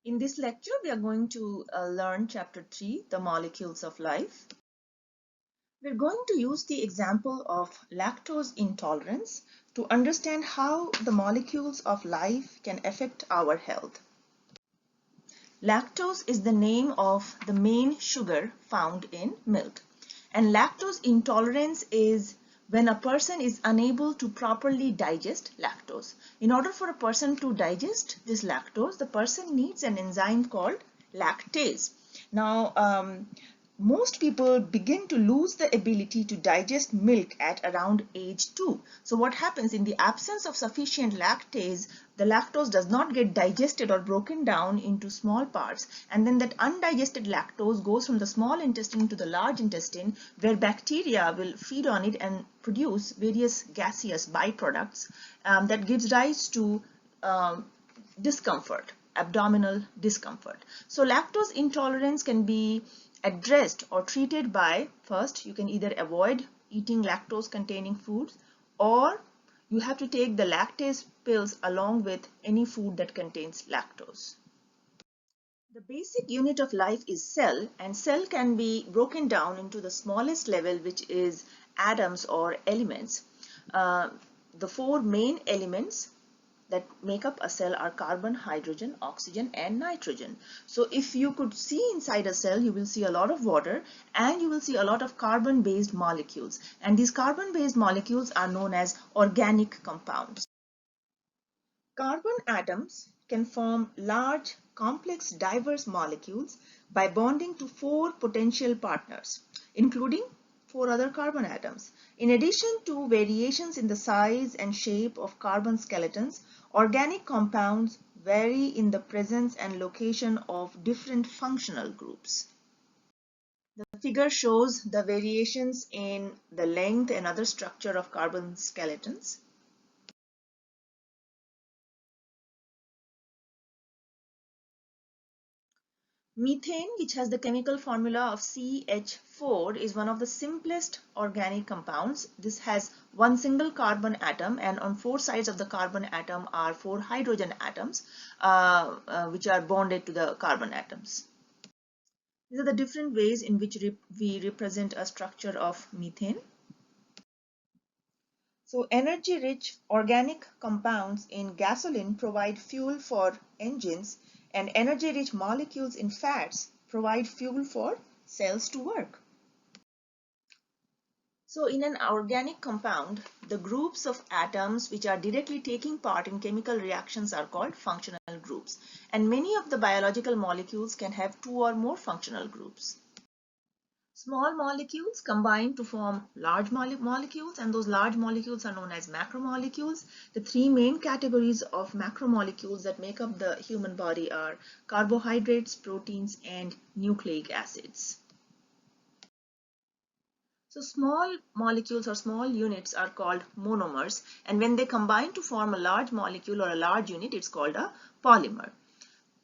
In this lecture, we are going to learn Chapter 3, The Molecules of Life. We're going to use the example of lactose intolerance to understand how the molecules of life can affect our health. Lactose is the name of the main sugar found in milk. And lactose intolerance is when a person is unable to properly digest lactose. In order for a person to digest this lactose, the person needs an enzyme called lactase. Now, most people begin to lose the ability to digest milk at around age 2. So what happens in the absence of sufficient lactase, the lactose does not get digested or broken down into small parts, and then that undigested lactose goes from the small intestine to the large intestine, where bacteria will feed on it and produce various gaseous byproducts that gives rise to discomfort, abdominal discomfort. So lactose intolerance can be addressed or treated by, first, you can either avoid eating lactose containing foods, or you have to take the lactase pills along with any food that contains lactose. The basic unit of life is cell, and cell can be broken down into the smallest level, which is atoms or elements. The four main elements that make up a cell are carbon, hydrogen, oxygen, and nitrogen. So if you could see inside a cell, you will see a lot of water and you will see a lot of carbon-based molecules. And these carbon-based molecules are known as organic compounds. Carbon atoms can form large, complex, diverse molecules by bonding to four potential partners, including four other carbon atoms. In addition to variations in the size and shape of carbon skeletons, organic compounds vary in the presence and location of different functional groups. The figure shows the variations in the length and other structure of carbon skeletons. Methane, which has the chemical formula of CH4, is one of the simplest organic compounds. This has one single carbon atom, and on four sides of the carbon atom are four hydrogen atoms, which are bonded to the carbon atoms. These are the different ways in which we represent a structure of methane. So energy-rich organic compounds in gasoline provide fuel for engines, and energy-rich molecules in fats provide fuel for cells to work. So in an organic compound, the groups of atoms which are directly taking part in chemical reactions are called functional groups. And many of the biological molecules can have two or more functional groups. Small molecules combine to form large molecules, and those large molecules are known as macromolecules. The three main categories of macromolecules that make up the human body are carbohydrates, proteins, and nucleic acids. So small molecules or small units are called monomers, and when they combine to form a large molecule or a large unit, it's called a polymer.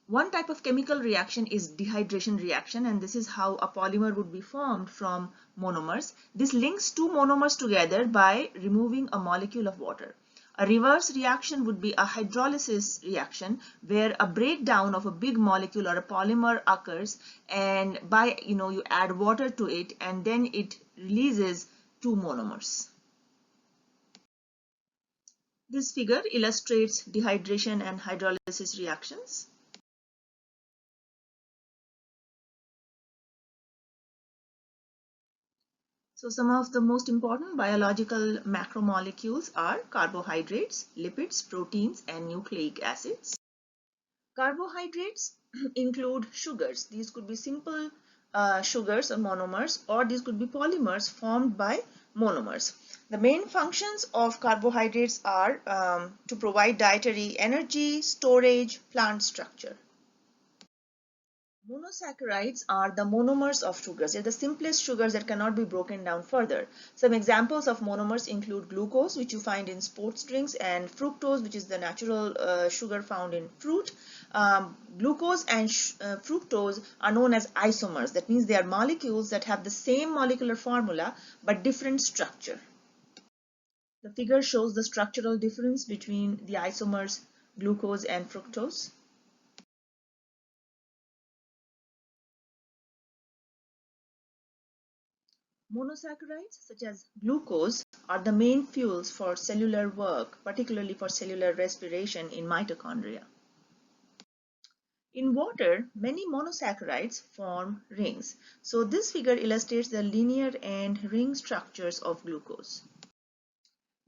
One type of chemical reaction is dehydration reaction, and this is how a polymer would be formed from monomers. This links two monomers together by removing a molecule of water. A reverse reaction would be a hydrolysis reaction, where a breakdown of a big molecule or a polymer occurs, and by you add water to it, and then it releases two monomers. This figure illustrates dehydration and hydrolysis reactions. So some of the most important biological macromolecules are carbohydrates, lipids, proteins, and nucleic acids. Carbohydrates include sugars. These could be simple sugars or monomers, or these could be polymers formed by monomers. The main functions of carbohydrates are to provide dietary energy, storage, plant structure. Monosaccharides are the monomers of sugars. They're the simplest sugars that cannot be broken down further. Some examples of monomers include glucose, which you find in sports drinks, and fructose, which is the natural sugar found in fruit. Glucose and fructose are known as isomers. That means they are molecules that have the same molecular formula but different structure. The figure shows the structural difference between the isomers glucose and fructose. Monosaccharides such as glucose are the main fuels for cellular work, particularly for cellular respiration in mitochondria. In water, many monosaccharides form rings. So this figure illustrates the linear and ring structures of glucose.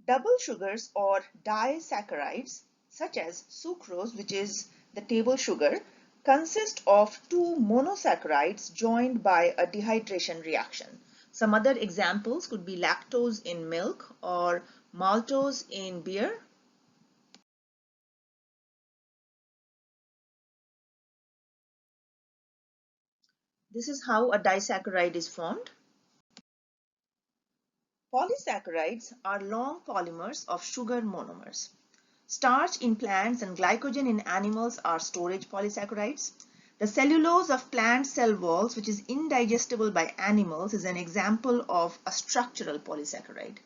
Double sugars or disaccharides such as sucrose, which is the table sugar, consist of two monosaccharides joined by a dehydration reaction. Some other examples could be lactose in milk or maltose in beer. This is how a disaccharide is formed. Polysaccharides are long polymers of sugar monomers. Starch in plants and glycogen in animals are storage polysaccharides. The cellulose of plant cell walls, which is indigestible by animals, is an example of a structural polysaccharide.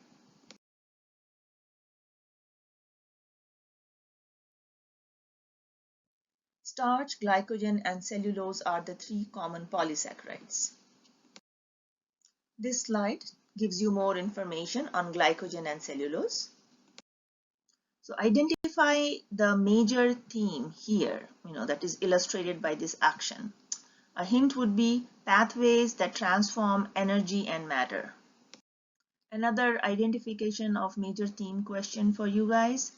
Starch, glycogen, and cellulose are the three common polysaccharides. This slide gives you more information on glycogen and cellulose. So identify the major theme here, that is illustrated by this action. A hint would be pathways that transform energy and matter. Another identification of major theme question for you guys.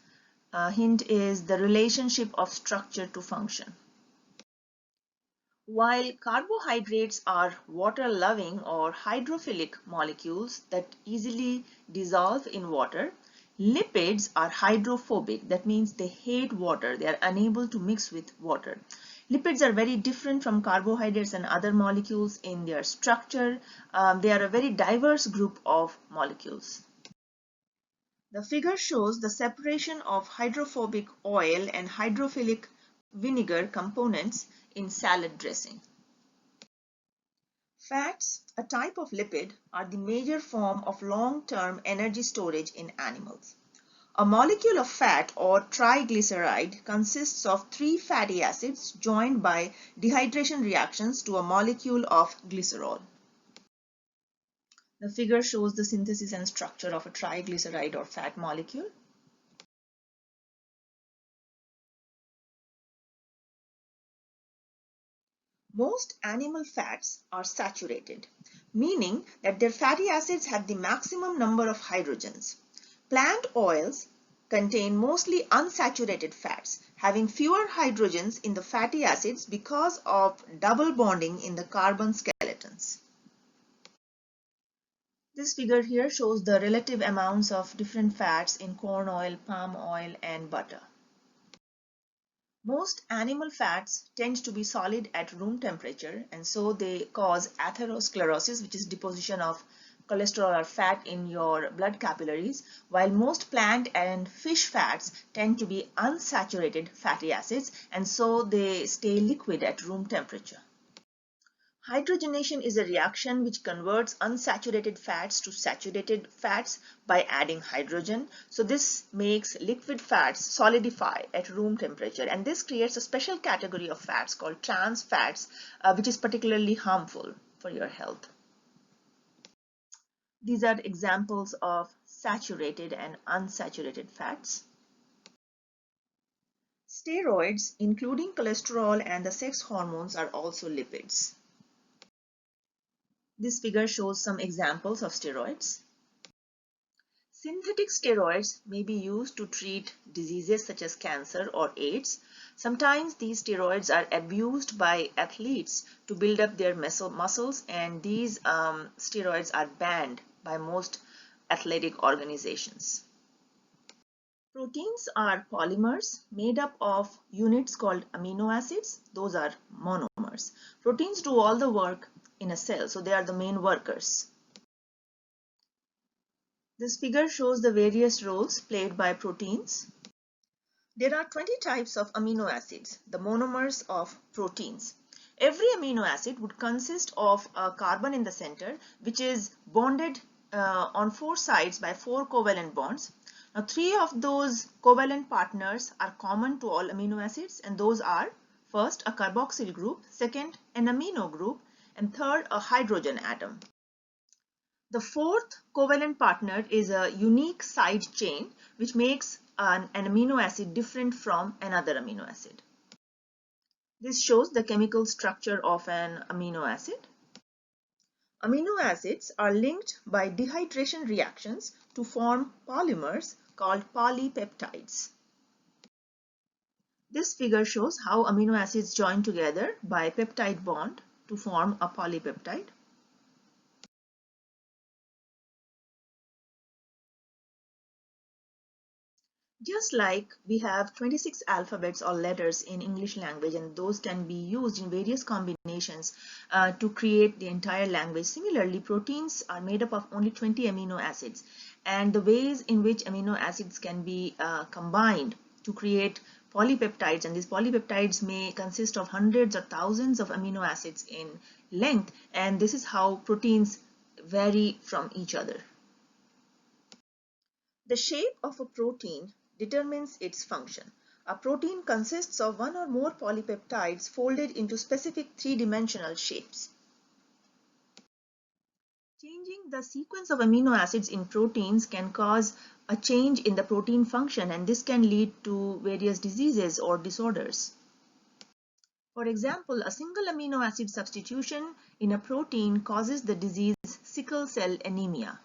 A hint is the relationship of structure to function. While carbohydrates are water-loving or hydrophilic molecules that easily dissolve in water, lipids are hydrophobic. That means they hate water. They are unable to mix with water. Lipids are very different from carbohydrates and other molecules in their structure. They are a very diverse group of molecules. The figure shows the separation of hydrophobic oil and hydrophilic vinegar components in salad dressing. Fats, a type of lipid, are the major form of long-term energy storage in animals. A molecule of fat or triglyceride consists of three fatty acids joined by dehydration reactions to a molecule of glycerol. The figure shows the synthesis and structure of a triglyceride or fat molecule. Most animal fats are saturated, meaning that their fatty acids have the maximum number of hydrogens. Plant oils contain mostly unsaturated fats, having fewer hydrogens in the fatty acids because of double bonding in the carbon skeletons. This figure here shows the relative amounts of different fats in corn oil, palm oil, and butter. Most animal fats tend to be solid at room temperature, and so they cause atherosclerosis, which is deposition of cholesterol or fat in your blood capillaries, while most plant and fish fats tend to be unsaturated fatty acids, and so they stay liquid at room temperature. Hydrogenation is a reaction which converts unsaturated fats to saturated fats by adding hydrogen. So this makes liquid fats solidify at room temperature, and this creates a special category of fats called trans fats, which is particularly harmful for your health. These are examples of saturated and unsaturated fats. Steroids, including cholesterol and the sex hormones, are also lipids. This figure shows some examples of steroids. Synthetic steroids may be used to treat diseases such as cancer or AIDS. Sometimes these steroids are abused by athletes to build up their muscles, and these steroids are banned by most athletic organizations. Proteins are polymers made up of units called amino acids. Those are monomers. Proteins do all the work in a cell, so they are the main workers. This figure shows the various roles played by proteins. There are 20 types of amino acids, the monomers of proteins. Every amino acid would consist of a carbon in the center, which is bonded on four sides by four covalent bonds. Now, three of those covalent partners are common to all amino acids, and those are first a carboxyl group, second an amino group, and third a hydrogen atom. The fourth covalent partner is a unique side chain which makes an amino acid different from another amino acid. This shows the chemical structure of an amino acid. Amino acids are linked by dehydration reactions to form polymers called polypeptides. This figure shows how amino acids join together by peptide bond to form a polypeptide. Just like we have 26 alphabets or letters in English language, and those can be used in various combinations to create the entire language. Similarly, proteins are made up of only 20 amino acids, and the ways in which amino acids can be combined to create polypeptides, and these polypeptides may consist of hundreds or thousands of amino acids in length, and this is how proteins vary from each other. The shape of a protein determines its function. A protein consists of one or more polypeptides folded into specific three-dimensional shapes. Changing the sequence of amino acids in proteins can cause a change in the protein function, and this can lead to various diseases or disorders. For example, a single amino acid substitution in a protein causes the disease sickle cell anemia.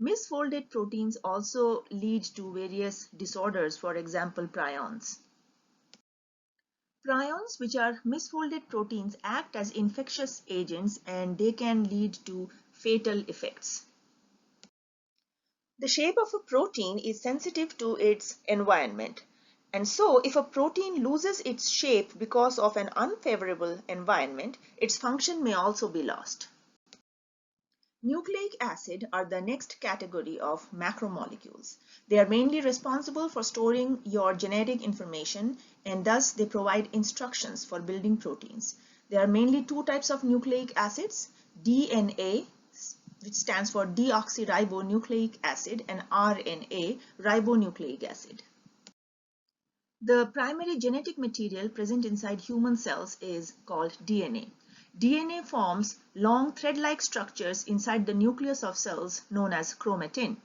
Misfolded proteins also lead to various disorders, for example, prions. Prions, which are misfolded proteins, act as infectious agents and they can lead to fatal effects. The shape of a protein is sensitive to its environment. And so, if a protein loses its shape because of an unfavorable environment, its function may also be lost. Nucleic acid are the next category of macromolecules. They are mainly responsible for storing your genetic information, and thus they provide instructions for building proteins. There are mainly two types of nucleic acids: DNA, which stands for deoxyribonucleic acid, and RNA, ribonucleic acid. The primary genetic material present inside human cells is called DNA. DNA forms long thread-like structures inside the nucleus of cells known as chromatin.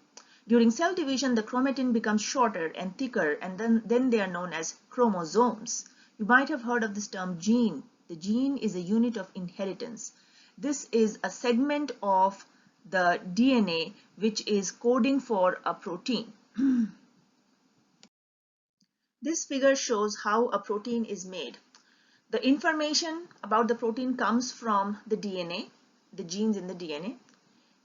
During cell division, the chromatin becomes shorter and thicker, and then they are known as chromosomes. You might have heard of this term gene. The gene is a unit of inheritance. This is a segment of the DNA which is coding for a protein. This figure shows how a protein is made. The information about the protein comes from the DNA, the genes in the DNA,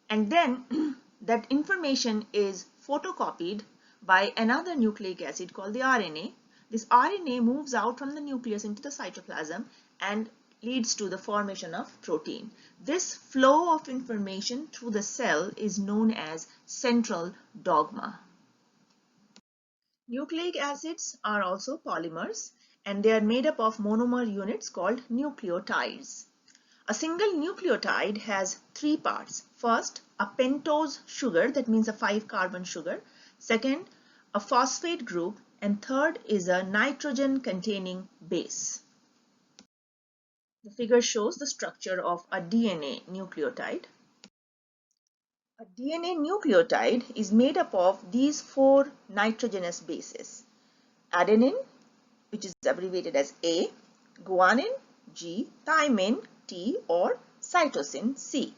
and then that information is photocopied by another nucleic acid called the RNA. This RNA moves out from the nucleus into the cytoplasm and leads to the formation of protein. This flow of information through the cell is known as central dogma. Nucleic acids are also polymers, and they are made up of monomer units called nucleotides. A single nucleotide has three parts. First, a pentose sugar, that means a 5-carbon sugar. Second, a phosphate group, and third is a nitrogen containing base. The figure shows the structure of a DNA nucleotide. A DNA nucleotide is made up of these 4 nitrogenous bases: adenine, which is abbreviated as A, guanine, G, thymine, T, or cytosine, C.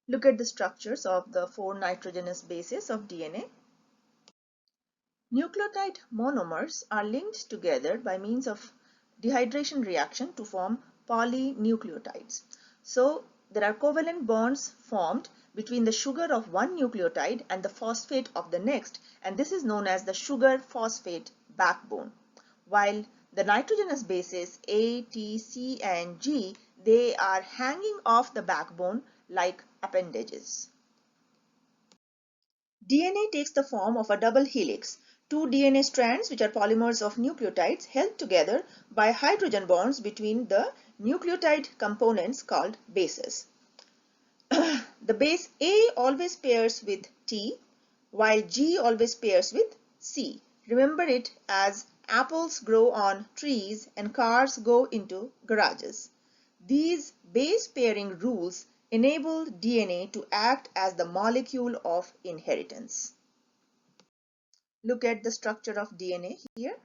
Look at the structures of the 4 nitrogenous bases of DNA. Nucleotide monomers are linked together by means of dehydration reaction to form polynucleotides. So, there are covalent bonds formed between the sugar of one nucleotide and the phosphate of the next, and this is known as the sugar-phosphate backbone. While the nitrogenous bases A, T, C, and G, they are hanging off the backbone like appendages. DNA takes the form of a double helix. Two DNA strands, which are polymers of nucleotides, held together by hydrogen bonds between the nucleotide components called bases. The base A always pairs with T, while G always pairs with C. Remember it as apples grow on trees and cars go into garages. These base pairing rules enable DNA to act as the molecule of inheritance. Look at the structure of DNA here.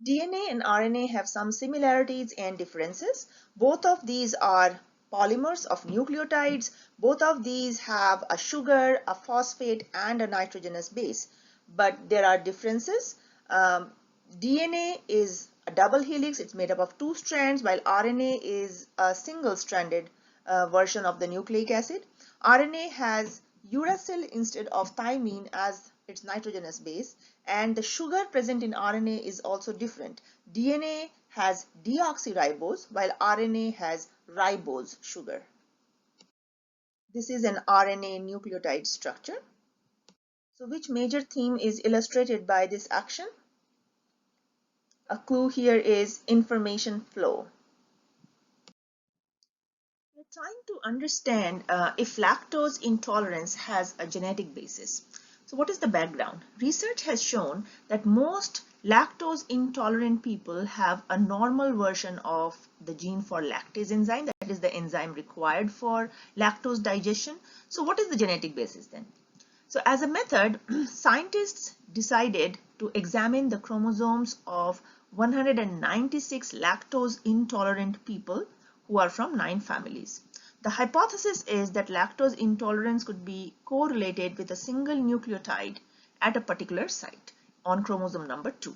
DNA and RNA have some similarities and differences. Both of these are polymers of nucleotides. Both of these have a sugar, a phosphate, and a nitrogenous base. But there are differences. DNA is a double helix. It's made up of two strands, while RNA is a single-stranded version of the nucleic acid. RNA has uracil instead of thymine as its nitrogenous base, and the sugar present in RNA is also different. DNA has deoxyribose while RNA has ribose sugar. This is an RNA nucleotide structure. So which major theme is illustrated by this action? A clue here is information flow. We're trying to understand if lactose intolerance has a genetic basis. So what is the background? Research has shown that most lactose intolerant people have a normal version of the gene for lactase enzyme, that is the enzyme required for lactose digestion. So what is the genetic basis then? So as a method, scientists decided to examine the chromosomes of 196 lactose intolerant people who are from 9 families. The hypothesis is that lactose intolerance could be correlated with a single nucleotide at a particular site on chromosome number 2.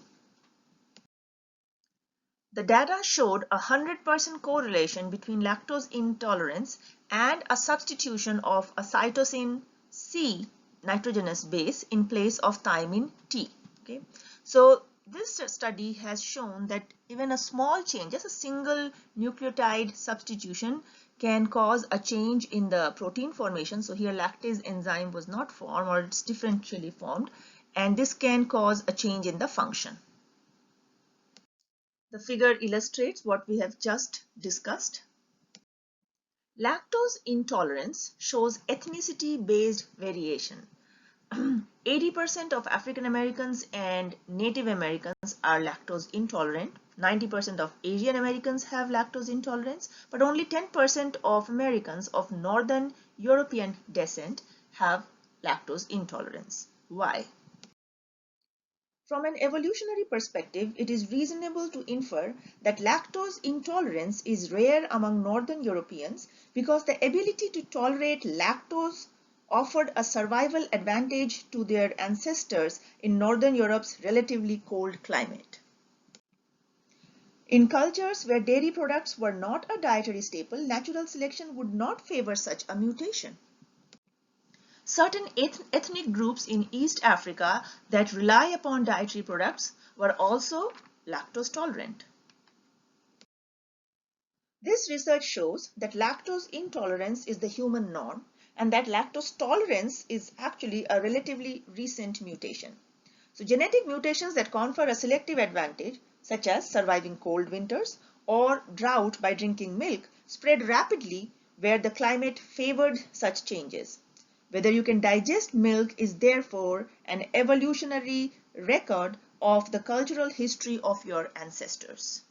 The data showed a 100% correlation between lactose intolerance and a substitution of a cytosine C nitrogenous base in place of thymine T. Okay, so this study has shown that even a small change, just a single nucleotide substitution, can cause a change in the protein formation. So here lactase enzyme was not formed, or it's differentially formed, and this can cause a change in the function. The figure illustrates what we have just discussed. Lactose intolerance shows ethnicity-based variation. 80% of African Americans and Native Americans are lactose intolerant. 90% of Asian Americans have lactose intolerance, but only 10% of Americans of Northern European descent have lactose intolerance. Why? From an evolutionary perspective, it is reasonable to infer that lactose intolerance is rare among Northern Europeans because the ability to tolerate lactose offered a survival advantage to their ancestors in Northern Europe's relatively cold climate. In cultures where dairy products were not a dietary staple, natural selection would not favor such a mutation. Certain ethnic groups in East Africa that rely upon dietary products were also lactose tolerant. This research shows that lactose intolerance is the human norm and that lactose tolerance is actually a relatively recent mutation. So genetic mutations that confer a selective advantage, such as surviving cold winters or drought by drinking milk, spread rapidly where the climate favored such changes. Whether you can digest milk is therefore an evolutionary record of the cultural history of your ancestors.